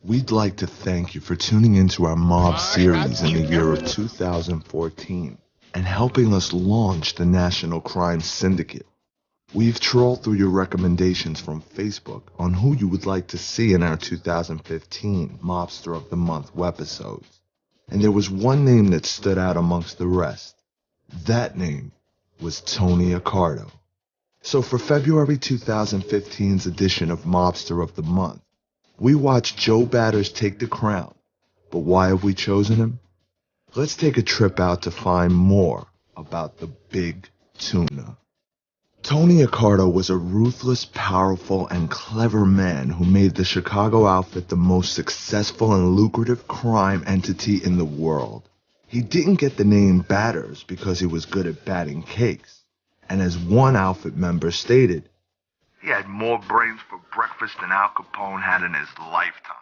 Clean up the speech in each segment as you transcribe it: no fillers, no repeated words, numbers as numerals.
We'd like to thank you for tuning into our Mob series in the year of 2014 and helping us launch the National Crime Syndicate. We've trawled through your recommendations from Facebook on who you would like to see in our 2015 Mobster of the Month webisodes. And there was one name that stood out amongst the rest. That name was Tony Accardo. So for February 2015's edition of Mobster of the Month, we watched Joe Batters take the crown. But why have we chosen him? Let's take a trip out to find more about the Big Tuna. Tony Accardo was a ruthless, powerful, and clever man who made the Chicago outfit the most successful and lucrative crime entity in the world. He didn't get the name Batters because he was good at batting cakes. And as one outfit member stated, he had more brains for breakfast than Al Capone had in his lifetime.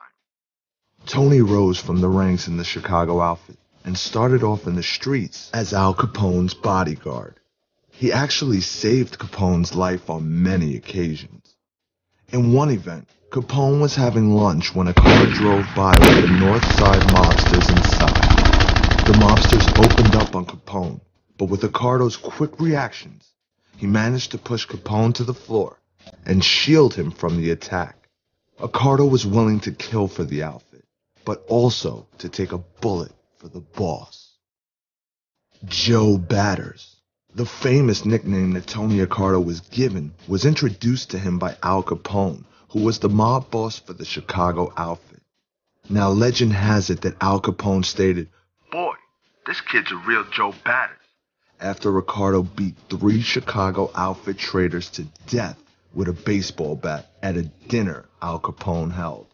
Tony rose from the ranks in the Chicago outfit and started off in the streets as Al Capone's bodyguard. He actually saved Capone's life on many occasions. In one event, Capone was having lunch when a car drove by with the North Side mobsters inside. The mobsters opened up on Capone, but with Accardo's quick reactions, he managed to push Capone to the floor and shield him from the attack. Accardo was willing to kill for the outfit, but also to take a bullet for the boss. Joe Batters, the famous nickname that Tony Accardo was given, was introduced to him by Al Capone, who was the mob boss for the Chicago outfit. Now legend has it that Al Capone stated, "Boy, this kid's a real Joe Batters," after Accardo beat 3 Chicago outfit traitors to death with a baseball bat at a dinner Al Capone held.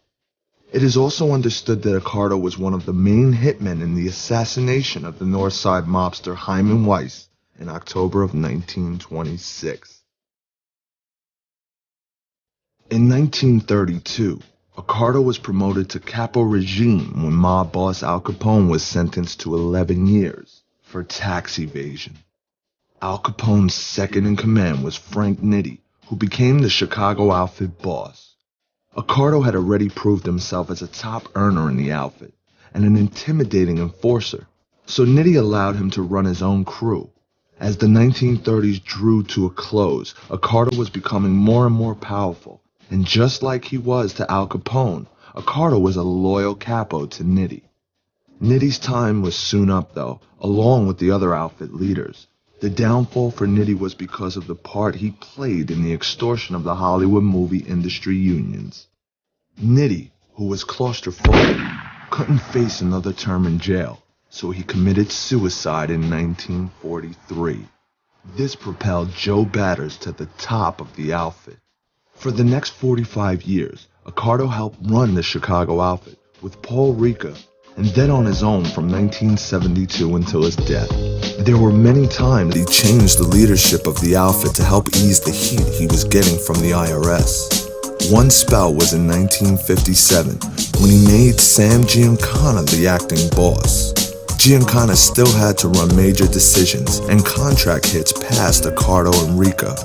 It is also understood that Accardo was one of the main hitmen in the assassination of the North Side mobster Hyman Weiss in October of 1926. In 1932, Accardo was promoted to capo regime when mob boss Al Capone was sentenced to 11 years for tax evasion. Al Capone's second in command was Frank Nitti, who became the Chicago outfit boss. Accardo had already proved himself as a top earner in the outfit and an intimidating enforcer, so Nitti allowed him to run his own crew. As the 1930s drew to a close, Accardo was becoming more and more powerful, and just like he was to Al Capone, Accardo was a loyal capo to Nitti. Nitti's time was soon up, though, along with the other outfit leaders. The downfall for Nitti was because of the part he played in the extortion of the Hollywood movie industry unions. Nitti, who was claustrophobic, couldn't face another term in jail, so he committed suicide in 1943. This propelled Joe Batters to the top of the outfit. For the next 45 years, Accardo helped run the Chicago outfit with Paul Ricca, and then on his own from 1972 until his death. There were many times he changed the leadership of the outfit to help ease the heat he was getting from the IRS. One spell was in 1957 when he made Sam Giancana the acting boss. Giancana still had to run major decisions and contract hits past Accardo and Ricca.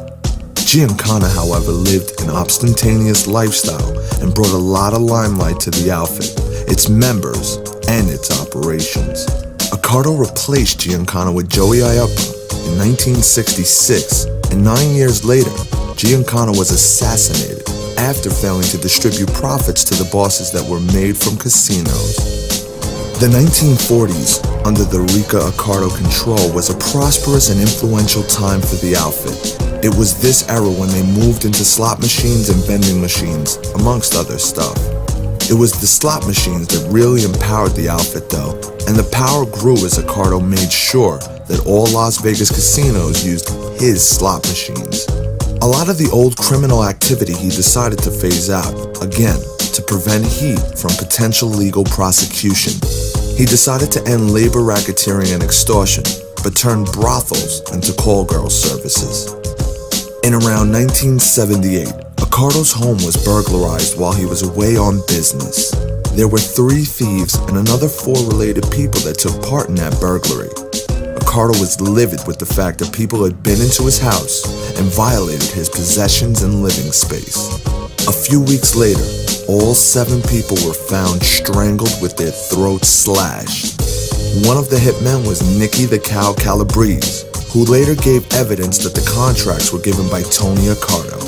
Giancana, however, lived an ostentatious lifestyle and brought a lot of limelight to the outfit, its members, and its operations. Accardo replaced Giancana with Joey Iappa in 1966, and 9 years later, Giancana was assassinated after failing to distribute profits to the bosses that were made from casinos. The 1940s, under the Ricca-Accardo control, was a prosperous and influential time for the outfit. It was this era when they moved into slot machines and vending machines, amongst other stuff. It was the slot machines that really empowered the outfit, though, and the power grew as Accardo made sure that all Las Vegas casinos used his slot machines. A lot of the old criminal activity he decided to phase out, again, to prevent heat from potential legal prosecution. He decided to end labor racketeering and extortion, but turned brothels into call girl services. In around 1978, Accardo's home was burglarized while he was away on business. There were 3 thieves and another 4 related people that took part in that burglary. Accardo was livid with the fact that people had been into his house and violated his possessions and living space. A few weeks later, All 7 people were found strangled with their throats slashed. One of the hitmen was Nicky the Cow Calabrese, who later gave evidence that the contracts were given by Tony Accardo.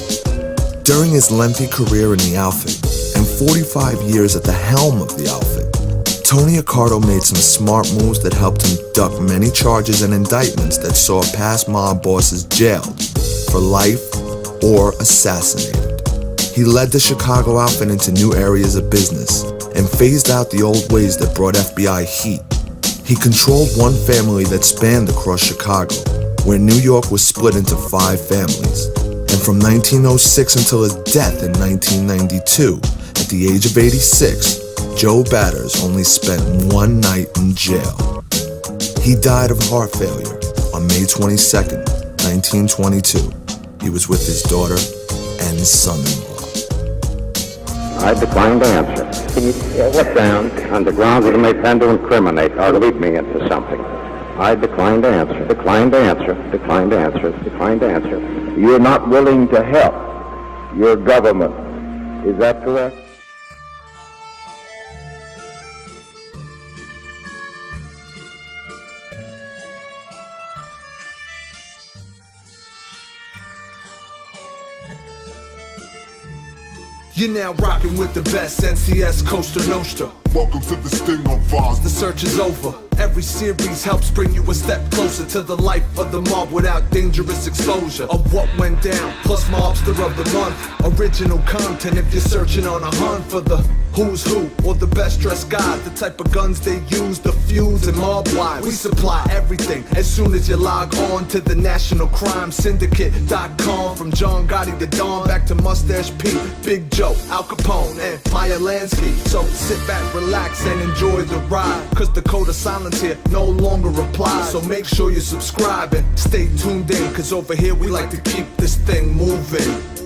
During his lengthy career in the outfit, and 45 years at the helm of the outfit, Tony Accardo made some smart moves that helped him duck many charges and indictments that saw past mob bosses jailed for life or assassinated. He led the Chicago outfit into new areas of business and phased out the old ways that brought FBI heat. He controlled one family that spanned across Chicago, where New York was split into 5 families. And from 1906 until his death in 1992, at the age of 86, Joe Batters only spent 1 night in jail. He died of heart failure on May 22nd, 1922. He was with his daughter and his son-in-law. I decline to answer. Can you what down on the grounds that it may tend to incriminate or lead me into something? I decline to answer. Decline to answer. Decline to answer. Decline to answer. You're not willing to help your government. Is that correct? You're now rocking with the best, NCS Costa Nostra. Welcome to the Sting on Foz. The search is over. Every series helps bring you a step closer to the life of the mob without dangerous exposure of what went down, plus mobster of the month. Original content if you're searching on a hunt for the who's who or the best dressed guys, the type of guns they use, the fuse and mob wives. We supply everything as soon as you log on to the National Crime Syndicate.com. From John Gotti to Dawn, back to Mustache Pete, Big Joe, Al Capone, and Maya Lansky. So sit back, relax, and enjoy the ride, cause the code of silence here no longer applies. So make sure you subscribe and stay tuned in, cause over here we like to keep this thing moving.